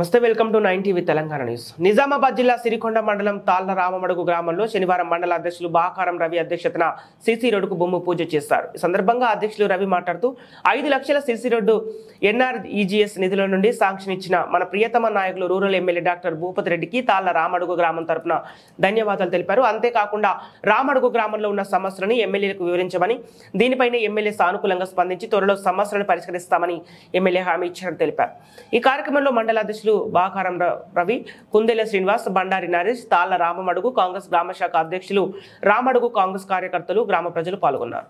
నమస్తే welcome to 9 TV Telangana news. Nizamabad జిల్లా సిరికొండ మండలం తాళ్ల రామమడుగు గ్రామంలో శనివారం మండల అధ్యక్షులు బాకారం రవి అధ్యక్షతన సీసీ రోడ్డుకు భూమి పూజ చేశారు. ఈ సందర్భంగా అధ్యక్షులు రవి మాట్లాడుతూ 5 లక్షల సీసీ రోడ్డు ఎన్ఆర్ఈజీఎస్ నిధుల నుండి శాంక్షన్ ఇచ్చిన మన ప్రియతమ నాయకులు రూరల్ ఎమ్మెల్యే డాక్టర్ భూపతి రెడ్డికి తాళ్ల రామడుగు గ్రామం తరపున ధన్యవాదాలు తెలిపారు. అంతేకాకుండా రామడుగు గ్రామంలో ఉన్న సమస్యలను ఎమ్మెల్యేలకు వివరించమని, దీనిపైనే ఎమ్మెల్యే సానుకూలంగా స్పందించి త్వరలో సమస్యలను పరిష్కరిస్తామని ఎమ్మెల్యే హామీ ఇచ్చారని తెలిపారు. ఈ కార్యక్రమంలో మండల అధ్యక్షులు బాకారం రవి, కుందెల శ్రీనివాస్, బండారి నరేష్, తాళ్ల రామమడుగు కాంగ్రెస్ గ్రామ శాఖ అధ్యక్షులు, రామడుగు కాంగ్రెస్ కార్యకర్తలు, గ్రామ ప్రజలు పాల్గొన్నారు.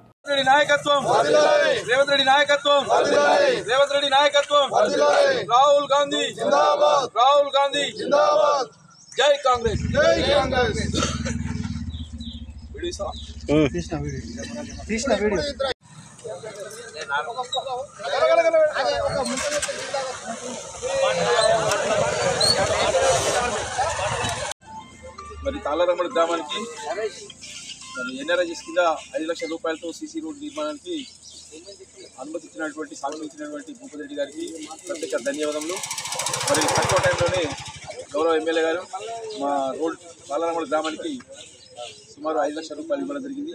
రాహుల్ గాంధీ జిందాబాద్, రాహుల్ గాంధీ జిందాబాద్, జై కాంగ్రెస్, జై కాంగ్రెస్. మరి తాళ్లరామడు గ్రామానికి మరి ఎన్ఆర్ఐజీఎస్ కింద 5 లక్షల రూపాయలతో సీసీ రోడ్డు నిర్మాణానికి అనుమతించినటువంటి సాధించినటువంటి భూపతి రెడ్డి గారికి ప్రత్యేక ధన్యవాదములు. మరి తక్కువ టైంలోనే గౌరవ ఎమ్మెల్యే గారు మా రోడ్ తాళ్లరామడు గ్రామానికి సుమారు 5 లక్షల రూపాయలు ఇవ్వడం జరిగింది.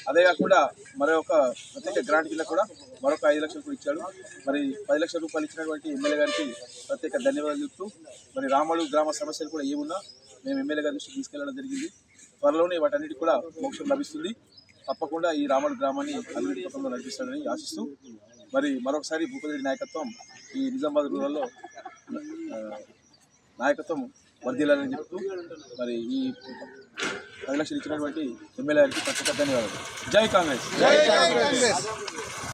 అదే కాకుండా మరొక ప్రత్యేక గ్రాంట్ కింద కూడా మరొక 5 లక్షలు కూడా ఇచ్చాడు. మరి 10 లక్షల రూపాయలు ఇచ్చినటువంటి ఎమ్మెల్యే గారికి ప్రత్యేక ధన్యవాదాలు చెప్తూ, మరి రామడుగు గ్రామ సమస్యలు కూడా ఏమున్నా మేము ఎమ్మెల్యే గారి దృష్టికి తీసుకెళ్లడం జరిగింది. త్వరలోనే వాటన్నిటికీ కూడా మోక్షం లభిస్తుంది. తప్పకుండా ఈ రామడుగు గ్రామాన్ని అభివృద్ధి పథంలో నడిపిస్తాడని ఆశిస్తూ, మరి మరొకసారి భూపతి రెడ్డి నాయకత్వం ఈ నిజామాబాద్ రూరల్లో నాయకత్వం వర్ధిల్లాలని చెప్తూ, మరి ఈ 10 లక్షలు ఇచ్చినటువంటి ఎమ్మెల్యే గారికి ప్రత్యేక ధన్యవాదాలు. జై కాంగ్రెస్, జై కాంగ్రెస్.